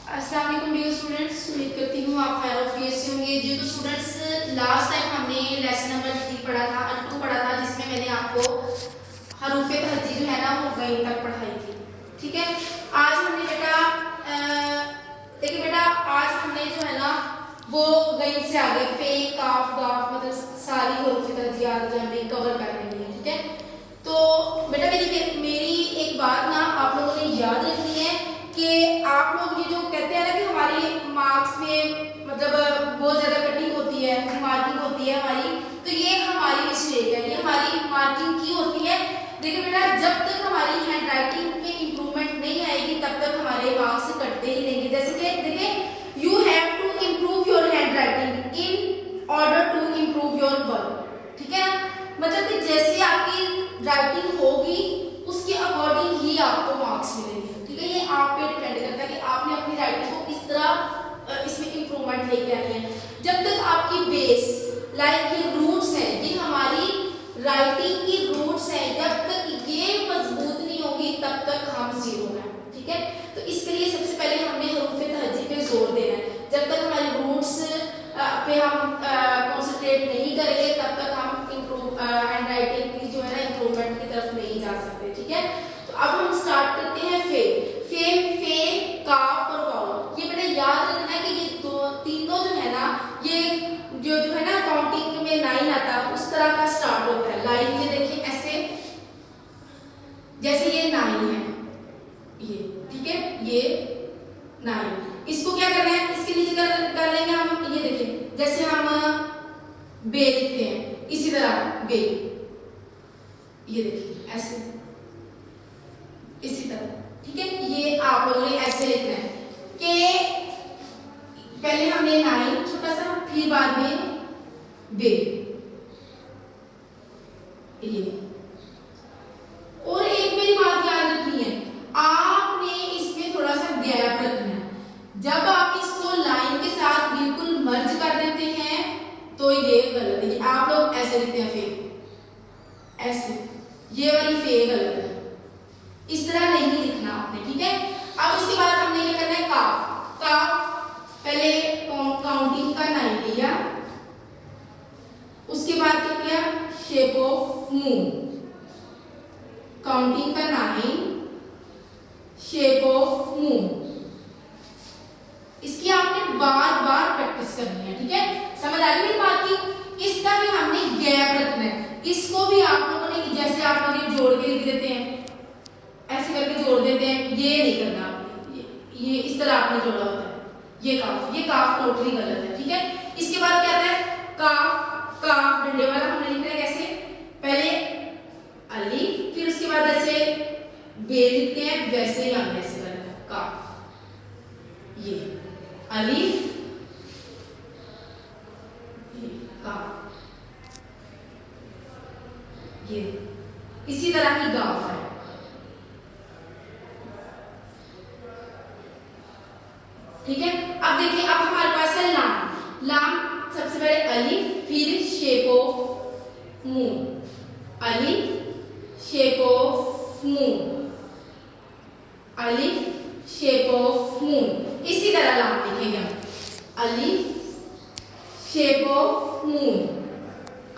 अस्सलाम वालेकुम dear students, उम्मीद करती हूँ आप खैर ऑफियत से होंगे। जी तो स्टूडेंट्स, लास्ट टाइम हमने लेसन नंबर 3 पढ़ा था, 2 पढ़ा था, जिसमें मैंने आपको हरूफ तहज्जी जो है ना वो गैन तक पढ़ाई थी। ठीक है, आज हमने बेटा देखिए बेटा, आज हमने जो है ना वो गैन से आगे फे काफ गाफ मतलब सारी हरूफ तहज्जी आज हमने कवर कर लेंगे। ठीक है, तो बेटा मेरी एक बात ना आप लोगों ने याद रखनी है कि आप लोग ये जो कहते हैं ना कि हमारी मार्क्स में मतलब बहुत ज्यादा कटिंग होती है, मार्किंग होती है हमारी, तो ये हमारी मिस्टेक है, ये हमारी मार्किंग की होती है। देखिए बेटा, जब तक हमारी हैंड राइटिंग में इंप्रूवमेंट नहीं आएगी तब तक हमारे मार्क्स कटते ही रहेंगे। जैसे कि देखिए, you have to improve your hand writing in order to improve your work. ठीक है ना, मतलब कि जैसे आपकी राइटिंग होगी उसके अकॉर्डिंग ही आपको मार्क्स मिलेंगे। ठीक है, ये आप पे डिपेंड करता है कि आपने अपनी राइटिंग को किस तरह इसमें इंप्रूवमेंट लेके आनी है। जब तक आपकी बेस लाइक ये रूट्स है, ये हमारी राइटिंग की रूट्स है, जब तक ये मजबूत नहीं होगी तब तक हम जीरो हैं। ठीक है, तो इसके लिए सबसे पहले हमने हरूफ तहज्जी पे जोर देना है। जब तक हमारी रूट्स पे हम कॉन्सेंट्रेट नहीं करेंगे तब तक हम हैंड राइटिंग की जो है ना इंप्रूवमेंट की तरफ नहीं जा सकते। ठीक है, तो अब हम स्टार्ट करते हैं फे काफ और वाव। ये बेटा याद रखना है कि ये तीनों जो है ना, ये जो है ना काउंटिंग में 9 आता है उस तरह का स्टार्ट होता है। लाइन में देखिए ऐसे, जैसे ये 9 है ये, ठीक है, ये 9, इसको क्या करना है, इसके नीचे कर लेंगे हम। ये देखिए, जैसे हम बे लिखते हैं इसी तरह बे, ये देखिए ऐसे, इसी तरह। ठीक है, ये आप लोगों ने ऐसे लिखना है कि पहले हमने 9 छोटा सा, फिर बाद में बे, ये। और एक मेरी बात याद रखनी है, आपने इसमें थोड़ा सा गैप रखना है। जब आप इसको लाइन के साथ बिल्कुल मर्ज कर देते हैं तो ये गलत है। आप लोग ऐसे लिखते हैं फे, ऐसे, ये वाली फे गलत है, इस तरह नहीं लिखना आपने। ठीक है, अब उसके बाद हमने क्या करना है, काफ पहले काउंटिंग का 9 लिया, उसके बाद क्या किया, शेप ऑफ मून, काउंटिंग का 9, शेप ऑफ मून। इसकी आपने बार बार प्रैक्टिस करनी है। ठीक है, समझ आ गई मेरी बात की। इसका भी हमने गैप रखना है, इसको भी आप लोगों ने जैसे आप लोग जोड़ के लिख देते हैं, ऐसे करके जोड़ देते हैं, ये नहीं करना आपने, ये इस तरह आपने जोड़ा होता है, ये काफ टोटली गलत है। ठीक है, इसके बाद क्या आता है, काफ डंडे वाला हमने लिखना है कैसे, पहले अलिफ, फिर उसके बाद ऐसे बे लिखते हैं, वैसे ही हमने ऐसे करना है, काफ, ये अलिफ, ये काफ, ये इसी तरह की गाफ है। ठीक है, अब देखिए, अब हमारे पास है लाम सबसे पहले अलिफ, फिर शेप ऑफ मून, अलिफ शेप ऑफ मून, अलिफ शेप ऑफ मून, इसी तरह लाम लिखेंगे हम, अलिफ शेप ऑफ मून,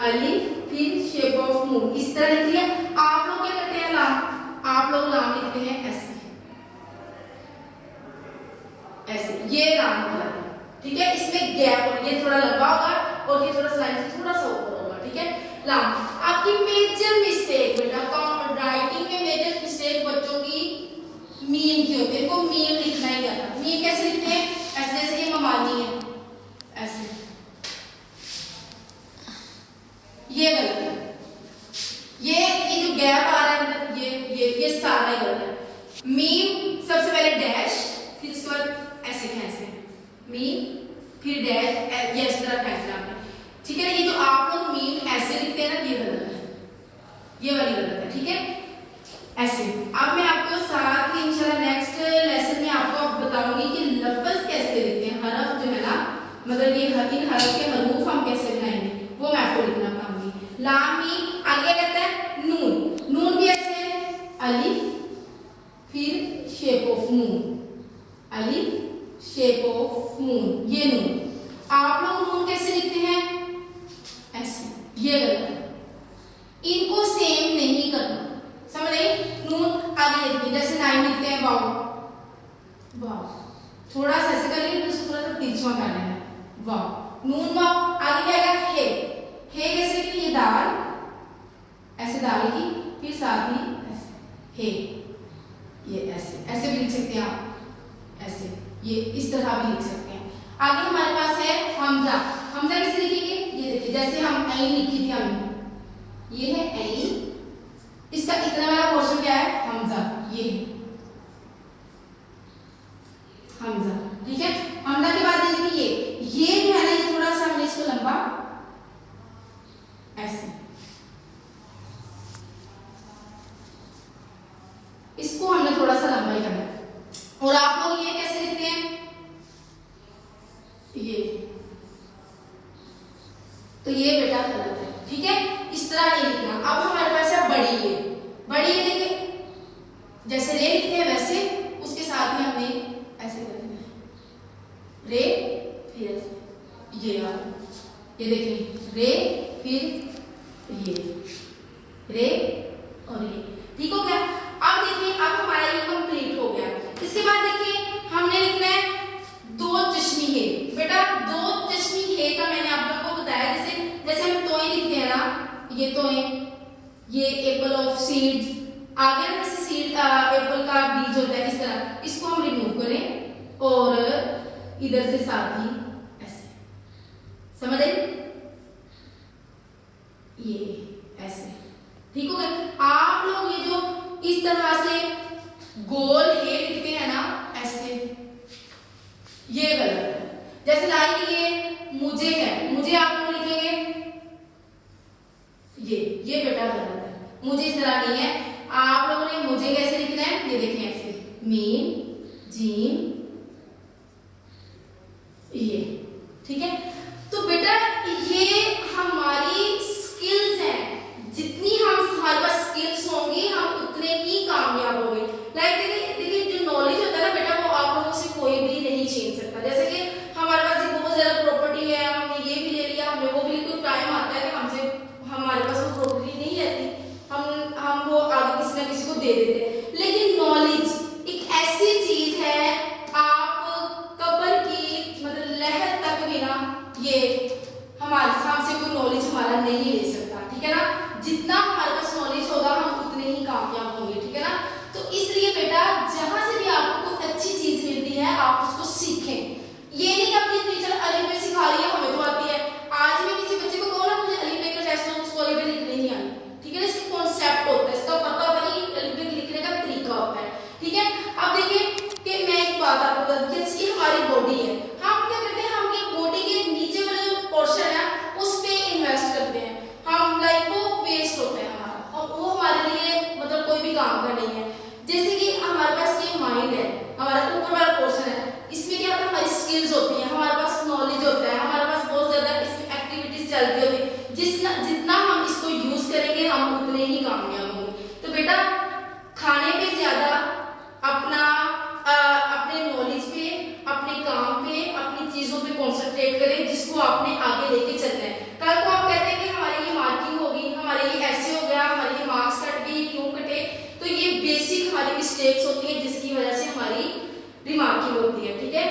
अलिफ फिर शेप ऑफ मून, इस तरह लिख लिया। आप लोग क्या करते हैं, आप लोग लाम लिखते हैं ऐसे ऐसे, ये लाम होता है। ठीक है, इसमें गैप होगा, ये थोड़ा लंबा होगा और ये थोड़ा स्लाइड से थोड़ा सा ऊपर होगा। ठीक है, लाम आपकी मेजर मिस्टेक बेटा, राइटिंग में मेजर मिस्टेक बच्चों की मीम की होती है। इनको मीम लिखना ही आता। मीम कैसे लिखते हैं, ऐसे, जैसे ये ममानी है ऐसे, ये गलत है, ये जो गैप आ रहा है ये सारा ही गलत है। मीम सबसे पहले डैश, फिर उसके बाद ऐसे खींचते हैं, मीम फिर डैश, ये इस तरह खींचना आपने। ठीक है ना, ये जो आप लोग मीम ऐसे लिखते हैं ना, ये गलत है, ये वाली गलत है। ठीक है, ऐसे। अब मैं आपको साथ ही इंशाल्लाह नेक्स्ट लेसन में आपको बताऊंगी कि लफ्ज कैसे लिखते हैं, हरफ जो है ना, मतलब ये इन हरफ के हरूफ हम कैसे बनाएंगे वो मैं आपको लिखना बताऊंगी। लाम मीम, आगे कहता है नून भी ऐसे, अलिफ फिर शेप ऑफ नून, अलिफ शेप ऑफ मून, ये नून। आप लोग नून कैसे लिखते हैं? ऐसे, ये गलत है, इनको सेम नहीं करना, समझ गए? नून आगे लिखिए, जैसे 9 लिखते हैं वाव, वाव थोड़ा सा ऐसे कर लेंगे, फिर थोड़ा सा तिरछा कर लेना, वाव, नून वाव। आगे क्या आएगा? हे, हे कैसे लिखेंगे? ये दाल, ऐसे दाल की, फिर साथ ही ऐसे हे, ये ऐसे, ऐसे भी लिख सकते हैं आप, ऐसे, ये इस तरह भी लिख सकते हैं। आगे हमारे पास है हमजा, हमजा कैसे लिखेंगे? ये देखिए, जैसे हम ऐन लिखी थी हमने, ये है ऐन, इसका इतना वाला पोर्शन क्या है? हमजा, ये है हमजा, ठीक है। हमजा के बाद देखिए ये जो है ना, ये थोड़ा सा हमने इसको लंबा ऐसे, इसको हमने थोड़ा सा लंबा ही करना है। और आप लोग ये कैसे लिखते हैं? ये, तो ये बेटा गलत है, ठीक है, इस तरह नहीं लिखना। अब हमारे पास है बड़ी ये, बड़ी ये देखिए, जैसे रे लिखते हैं वैसे उसके साथ में हमने ऐसे कर देना है, रे फिर ऐसे, ये वाला, ये देखिए रे फिर ये, रे और ये, ठीक हो गया। अब देखिए, अब हमारा ये कंप्लीट हो गया। इसके बाद देखिए हमने लिखना है दो चश्मी है, बेटा दो चश्मी है का मैंने आप लोगों को बताया, जैसे हम तोय लिखते हैं ना, ये तोय, ये एप्पल ऑफ सीड्स, आगे ना जैसे सीड एप्पल का बीज होता है, इस तरह इसको हम रिमूव करें और इधर से साथ ही ऐसे, समझ आए? ये ऐसे, ठीक हो गया। आप लोग ये जो इस तरह से गोल है लिखते हैं ना ऐसे, ये गलत है। जैसे लाइक ये मुझे है, मुझे आप लोग लिखेंगे ये बेटा गलत है, मुझे इस तरह नहीं है। आप लोगों ने मुझे कैसे लिखना है? ये देखें ऐसे, मीम जीम, ये, ठीक है। तो बेटा ये हमारी स्किल्स हैं, जितनी हम हमारे पास स्किल्स होंगी हम उतने ही कामयाब होंगे। लाइक देखिए जो नॉलेज होता है ना बेटा, वो आप लोगों से कोई भी नहीं छीन सकता। जैसे कि हमारे पास बहुत ज्यादा प्रॉपर्टी है, हमने ये भी ले लिया, हमने वो भी ले लिया, टाइम आता है कि हमसे हमारे पास वो प्रॉपर्टी नहीं रहती, हम वो आगे किसी ना किसी को दे देते हैं। लेकिन नॉलेज एक ऐसी चीज है, आप कब्र की मतलब लहर तक भी ना ये हमारे हमसे कोई नॉलेज हमारा नहीं ले सकता, ठीक है ना। जितना हमारे पास नॉलेज होगा हम उतने ही कामयाब होंगे, ठीक है ना। तो इसलिए बेटा जहां से भी आपको कोई अच्छी चीज मिलती है आप उसको सीखें। ये नहीं कि अपनी टीचर अलिफ सिखा रही है हमें तो आती है, आज मैं किसी बच्चे को कहूँ ना मुझे अलिफ का टेस्ट लो, उसको अलिफ लिखने नहीं आती, ठीक है ना। इसका कॉन्सेप्ट होता है, इसका पता होता है कि अलिफ लिखने का तरीका होता है, ठीक है। अब देखिए कि मैं एक बात आपको बता दूं, जैसे हमारी बॉडी है, हम क्या करते हैं, हम ये बॉडी के नीचे वाला जो पोर्शन है उस पे इन्वेस्ट करते हैं हम, लाइक वो वेस्ट होता है हमारा, और वो हमारे लिए मतलब कोई भी काम का नहीं है। जैसे कि हमारे पास ये माइंड है, हमारा ऊपर वाला पोर्शन है, इसमें क्या होता है, हमारी स्किल्स होती है, हमारे पास नॉलेज होता है, हमारे पास बहुत ज्यादा इसमें एक्टिविटीज चलती होती है। जितना हम इसको यूज करेंगे हम उतने ही कामयाब होंगे। तो बेटा खाने पे ज्यादा अपना अपने नॉलेज पे, अपने काम पे, अपनी चीजों पे कंसंट्रेट करें जिसको आपने आगे लेके चलना है। कल को आप कहते हैं कि हमारी ये मार्किंग होगी, हमारे ये ऐसे हो गया, हमारे ये मार्क्स कट गए, क्यों कटे, तो ये बेसिक हमारी मिस्टेक्स होती है जिसकी वजह से हमारी रिमार्किंग होती है, ठीक है।